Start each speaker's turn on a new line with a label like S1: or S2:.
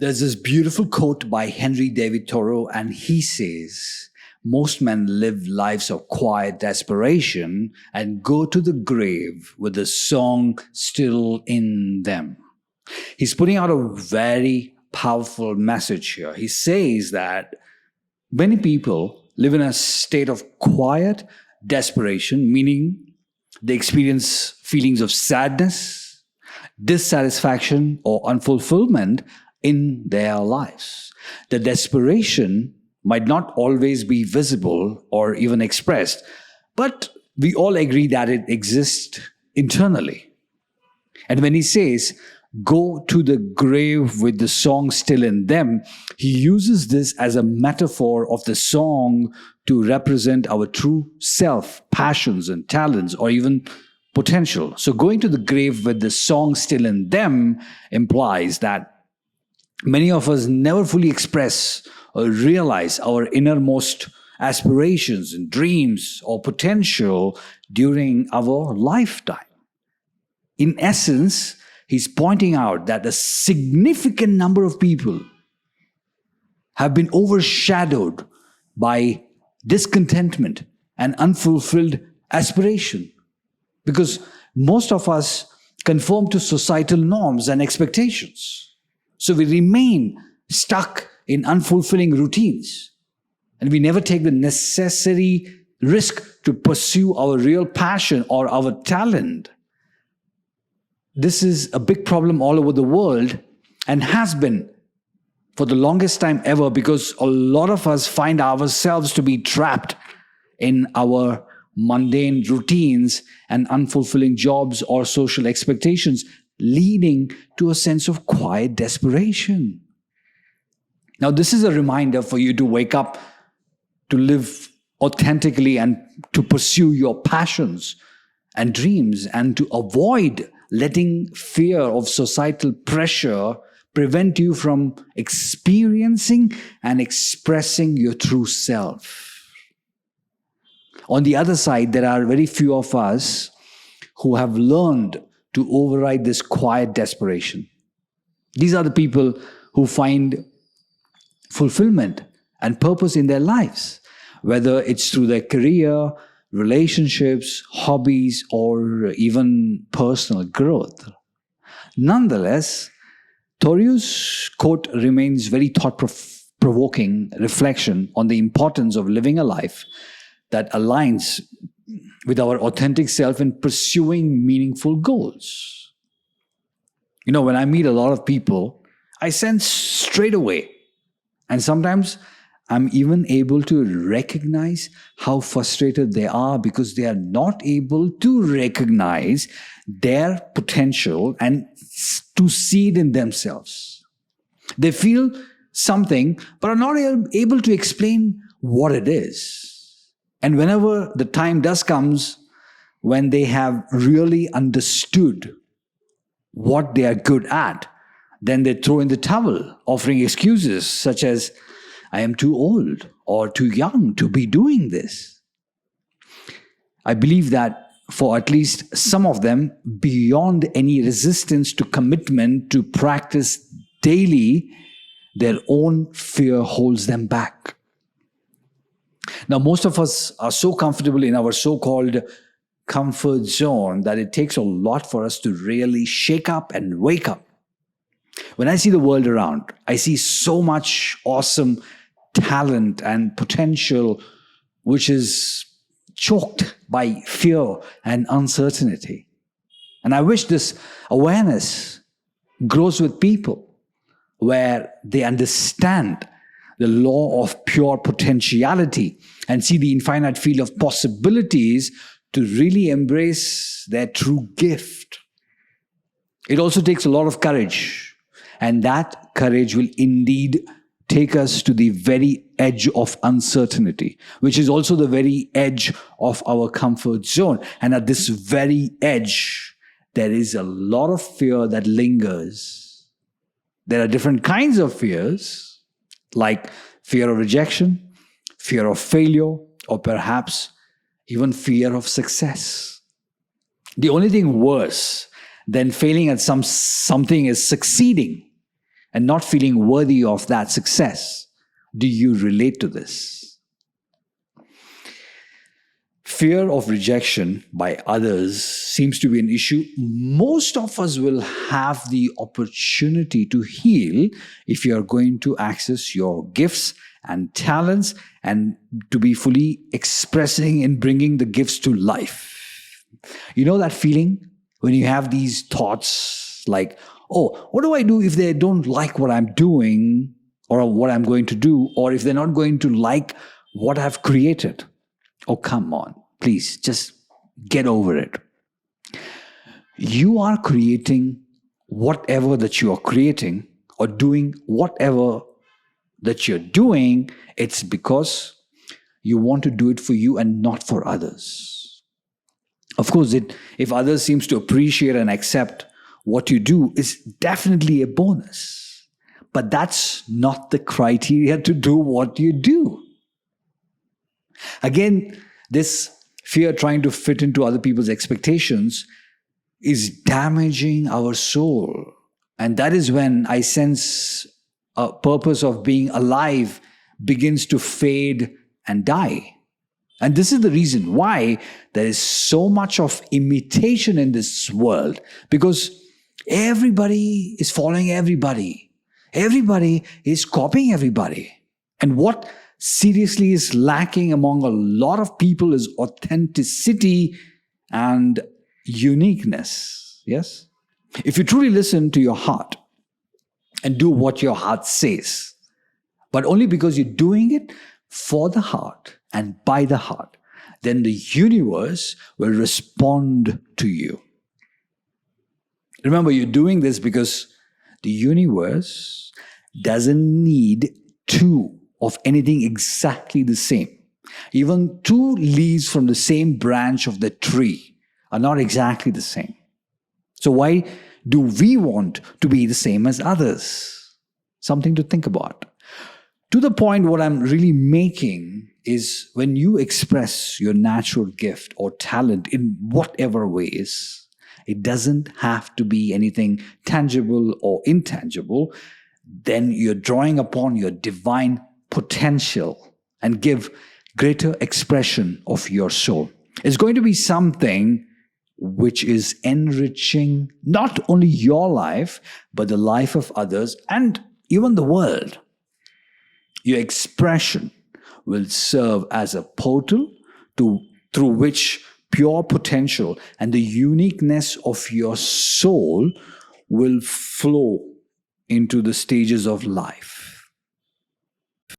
S1: There's this beautiful quote by Henry David Thoreau, and he says, most men live lives of quiet desperation and go to the grave with the song still in them. He's putting out a very powerful message here. He says that many people live in a state of quiet desperation, meaning they experience feelings of sadness, dissatisfaction, or unfulfillment in their lives. The desperation might not always be visible or even expressed, but we all agree that it exists internally. And when he says, go to the grave with the song still in them, he uses this as a metaphor of the song to represent our true self, passions and talents, or even potential. So going to the grave with the song still in them implies that many of us never fully express or realize our innermost aspirations and dreams or potential during our lifetime. In essence, he's pointing out that a significant number of people have been overshadowed by discontentment and unfulfilled aspiration, because most of us conform to societal norms and expectations. So we remain stuck in unfulfilling routines, and we never take the necessary risk to pursue our real passion or our talent. This is a big problem all over the world and has been for the longest time ever, because a lot of us find ourselves to be trapped in our mundane routines and unfulfilling jobs or social expectations, leading to a sense of quiet desperation. Now, this is a reminder for you to wake up, to live authentically, and to pursue your passions and dreams, and to avoid letting fear of societal pressure prevent you from experiencing and expressing your true self. On the other side, there are very few of us who have learned to override this quiet desperation. These are the people who find fulfillment and purpose in their lives, whether it's through their career, relationships, hobbies, or even personal growth. Nonetheless, Thoreau's quote remains very thought-provoking reflection on the importance of living a life that aligns with our authentic self in pursuing meaningful goals. You know, when I meet a lot of people, I sense straight away, and sometimes I'm even able to recognize how frustrated they are because they are not able to recognize their potential and to see it in themselves. They feel something but are not able to explain what it is. And whenever the time does comes when they have really understood what they are good at, then they throw in the towel, offering excuses such as, I am too old or too young to be doing this. I believe that for at least some of them, beyond any resistance to commitment to practice daily, their own fear holds them back. Now, most of us are so comfortable in our so-called comfort zone that it takes a lot for us to really shake up and wake up. When I see the world around, I see so much awesome talent and potential which is choked by fear and uncertainty. And I wish this awareness grows with people where they understand the law of pure potentiality and see the infinite field of possibilities to really embrace their true gift. It also takes a lot of courage, and that courage will indeed take us to the very edge of uncertainty, which is also the very edge of our comfort zone. And at this very edge, there is a lot of fear that lingers. There are different kinds of fears, like fear of rejection, fear of failure, or perhaps even fear of success. The only thing worse than failing at something is succeeding and not feeling worthy of that success. Do you relate to this? Fear of rejection by others seems to be an issue most of us will have the opportunity to heal if you are going to access your gifts and talents and to be fully expressing and bringing the gifts to life. You know that feeling when you have these thoughts like, oh, what do I do if they don't like what I'm doing or what I'm going to do, or if they're not going to like what I've created? Oh, come on. Please, just get over it. You are creating whatever that you are creating or doing whatever that you're doing. It's because you want to do it for you and not for others. Of course, if others seems to appreciate and accept what you do, is definitely a bonus. But that's not the criteria to do what you do. Again, this fear trying to fit into other people's expectations is damaging our soul. And that is when I sense a purpose of being alive begins to fade and die. And this is the reason why there is so much of imitation in this world, because everybody is following everybody. Everybody is copying everybody. And what seriously is lacking among a lot of people is authenticity and uniqueness. Yes? If you truly listen to your heart and do what your heart says, but only because you're doing it for the heart and by the heart, then the universe will respond to you. Remember, you're doing this because the universe doesn't need two of anything exactly the same. Even two leaves from the same branch of the tree are not exactly the same. So why do we want to be the same as others? Something to think about. To the point, what I'm really making is when you express your natural gift or talent in whatever ways, it doesn't have to be anything tangible or intangible, then you're drawing upon your divine potential and give greater expression of your soul. It's going to be something which is enriching not only your life, but the life of others and even the world. Your expression will serve as a portal through which pure potential and the uniqueness of your soul will flow into the stages of life.